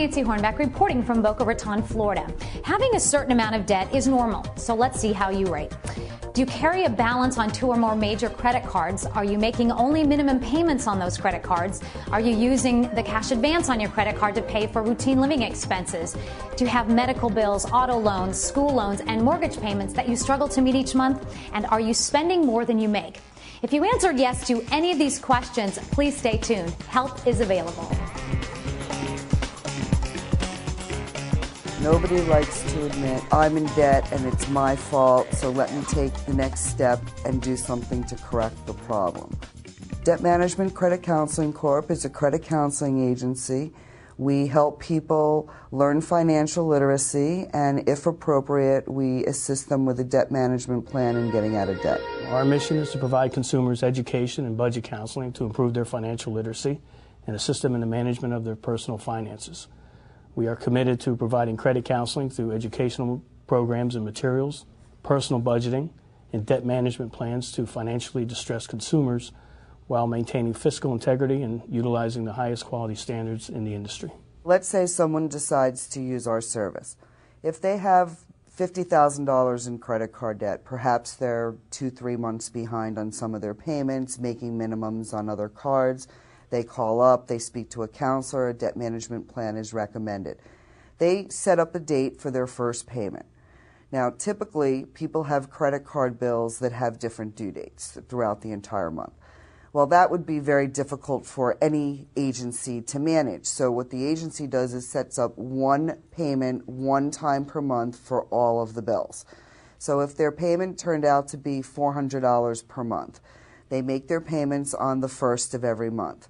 Nancy Hornbeck reporting from Boca Raton, Florida. Having a certain amount of debt is normal, so let's see how you rate. Do you carry a balance on 2 or more major credit cards? Are you making only minimum payments on those credit cards? Are you using the cash advance on your credit card to pay for routine living expenses? Do you have medical bills, auto loans, school loans, and mortgage payments that you struggle to meet each month? And are you spending more than you make? If you answered yes to any of these questions, please stay tuned. Help is available. Nobody likes to admit, I'm in debt and it's my fault, so let me take the next step and do something to correct the problem. Debt Management Credit Counseling Corp. is a credit counseling agency. We help people learn financial literacy, and if appropriate, we assist them with a debt management plan and getting out of debt. Our mission is to provide consumers education and budget counseling to improve their financial literacy and assist them in the management of their personal finances. We are committed to providing credit counseling through educational programs and materials, personal budgeting, and debt management plans to financially distressed consumers while maintaining fiscal integrity and utilizing the highest quality standards in the industry. Let's say someone decides to use our service. If they have $50,000 in credit card debt, perhaps they're 2-3 months behind on some of their payments, making minimums on other cards. They call up, they speak to a counselor, a debt management plan is recommended. They set up a date for their first payment. Now, typically, people have credit card bills that have different due dates throughout the entire month. Well, that would be very difficult for any agency to manage. So what the agency does is sets up one payment one time per month for all of the bills. So if their payment turned out to be $400 per month, they make their payments on the first of every month.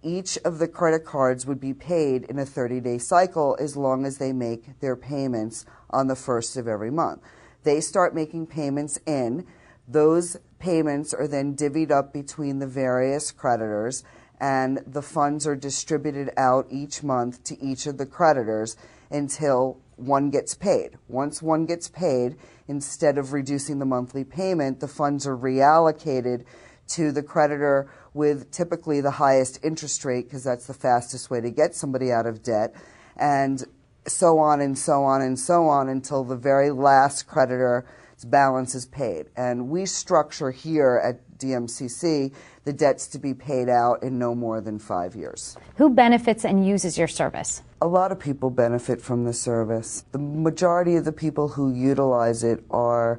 Each of the credit cards would be paid in a 30-day cycle as long as they make their payments on the first of every month. They start making payments in. Those payments are then divvied up between the various creditors, and the funds are distributed out each month to each of the creditors until one gets paid. Once one gets paid, instead of reducing the monthly payment, the funds are reallocated to the creditor with typically the highest interest rate, because that's the fastest way to get somebody out of debt, and so on and so on and so on until the very last creditor's balance is paid. And we structure here at DMCC the debts to be paid out in no more than 5 years. Who benefits and uses your service? A lot of people benefit from the service. The majority of the people who utilize it are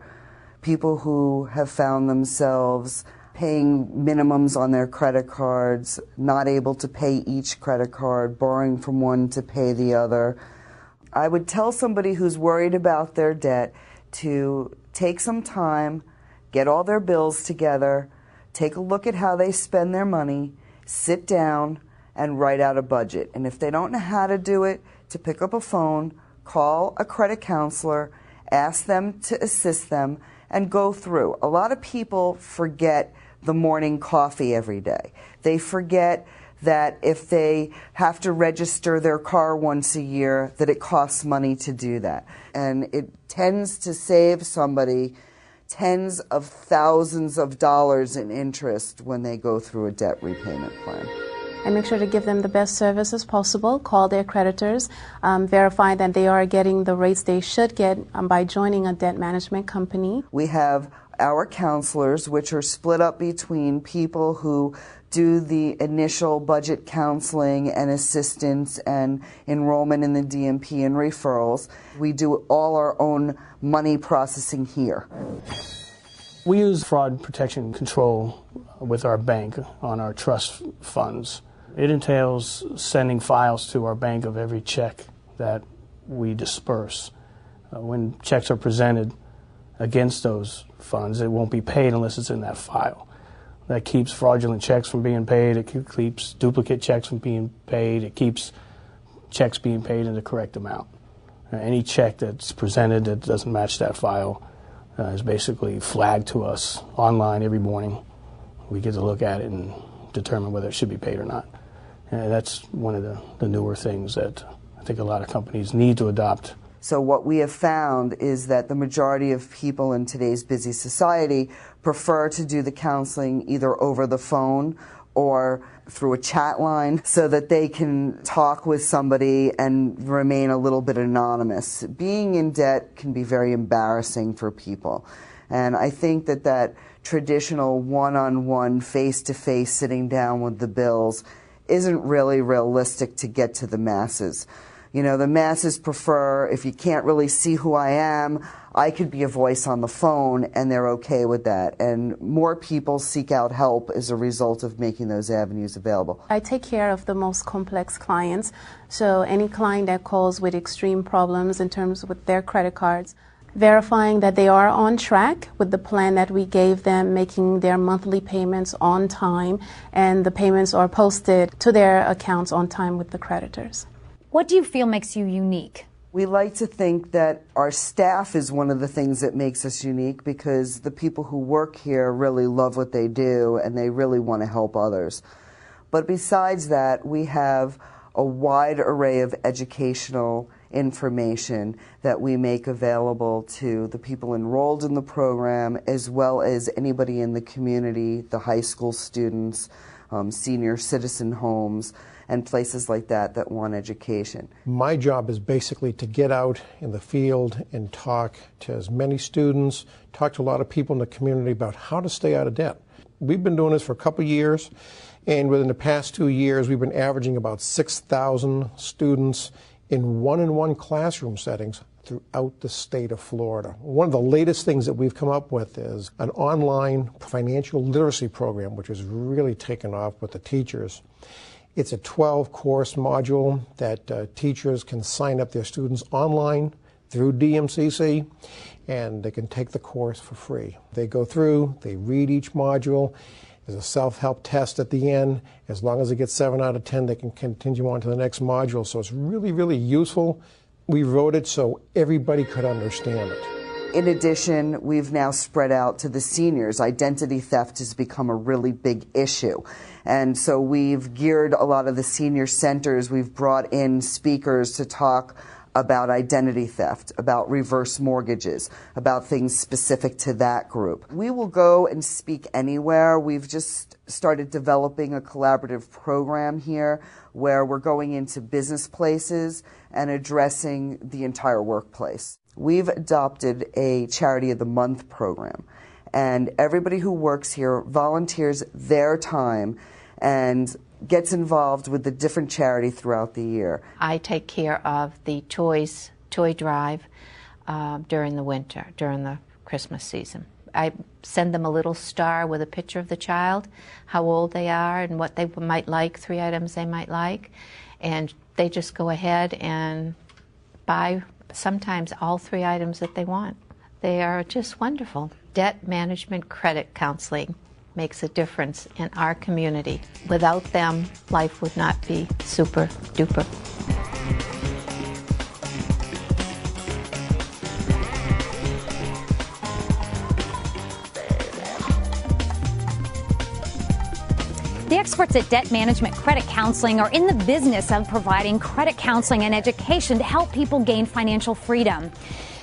people who have found themselves paying minimums on their credit cards, not able to pay each credit card, borrowing from one to pay the other. I would tell somebody who's worried about their debt to take some time, get all their bills together, take a look at how they spend their money, sit down, and write out a budget. And if they don't know how to do it, to pick up a phone, call a credit counselor, ask them to assist them, and go through. A lot of people forget the morning coffee every day. They forget that if they have to register their car once a year, that it costs money to do that. And it tends to save somebody tens of thousands of dollars in interest when they go through a debt repayment plan. And make sure to give them the best service as possible. Call their creditors, verify that they are getting the rates they should get by joining a debt management company. We have our counselors, which are split up between people who do the initial budget counseling and assistance and enrollment in the DMP and referrals. We do all our own money processing here. We use fraud protection control with our bank on our trust funds. It entails sending files to our bank of every check that we disperse. When checks are presented against those funds, it won't be paid unless it's in that file. That keeps fraudulent checks from being paid. It keeps duplicate checks from being paid. It keeps checks being paid in the correct amount. Any check that's presented that doesn't match that file is basically flagged to us online every morning. We get to look at it and determine whether it should be paid or not. And that's one of the newer things that I think a lot of companies need to adopt. So what we have found is that the majority of people in today's busy society prefer to do the counseling either over the phone or through a chat line so that they can talk with somebody and remain a little bit anonymous. Being in debt can be very embarrassing for people. And I think that traditional one-on-one, face-to-face sitting down with the bills isn't really realistic to get to the masses. You know, the masses prefer, if you can't really see who I am, I could be a voice on the phone, and they're okay with that. And more people seek out help as a result of making those avenues available. I take care of the most complex clients, so any client that calls with extreme problems in terms with their credit cards, verifying that they are on track with the plan that we gave them, making their monthly payments on time, and the payments are posted to their accounts on time with the creditors. What do you feel makes you unique? We like to think that our staff is one of the things that makes us unique, because the people who work here really love what they do and they really want to help others. But besides that, we have a wide array of educational information that we make available to the people enrolled in the program, as well as anybody in the community, the high school students, senior citizen homes, and places like that want education. My job is basically to get out in the field and talk to as many students, talk to a lot of people in the community about how to stay out of debt. We've been doing this for a couple of years, and within the past 2 years, we've been averaging about 6,000 students in one-on-one classroom settings throughout the state of Florida. One of the latest things that we've come up with is an online financial literacy program, which has really taken off with the teachers. It's a 12-course module that teachers can sign up their students online through DMCC, and they can take the course for free. They go through, they read each module. There's a self-help test at the end. As long as they get 7 out of 10, they can continue on to the next module. So it's really, really useful. We wrote it so everybody could understand it. In addition, we've now spread out to the seniors. Identity theft has become a really big issue. And so we've geared a lot of the senior centers, we've brought in speakers to talk about identity theft, about reverse mortgages, about things specific to that group. We will go and speak anywhere. We've just started developing a collaborative program here where we're going into business places and addressing the entire workplace. We've adopted a Charity of the Month program, and everybody who works here volunteers their time and gets involved with the different charity throughout the year. I take care of the toy drive during the winter, during the Christmas season. I send them a little star with a picture of the child, how old they are and what they might like, 3 items they might like, and they just go ahead and buy sometimes all 3 items that they want. They are just wonderful. Debt management credit counseling makes a difference in our community. Without them, life would not be super duper. The experts at Debt Management Credit Counseling are in the business of providing credit counseling and education to help people gain financial freedom.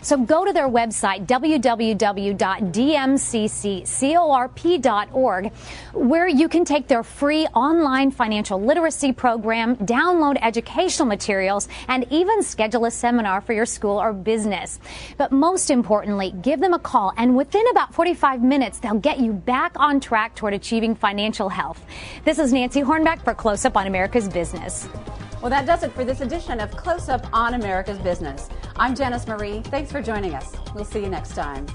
So go to their website, www.dmcccorp.org, where you can take their free online financial literacy program, download educational materials, and even schedule a seminar for your school or business. But most importantly, give them a call, and within about 45 minutes, they'll get you back on track toward achieving financial health. This is Nancy Hornbeck for Close Up on America's Business. Well, that does it for this edition of Close Up on America's Business. I'm Janice Marie. Thanks for joining us. We'll see you next time.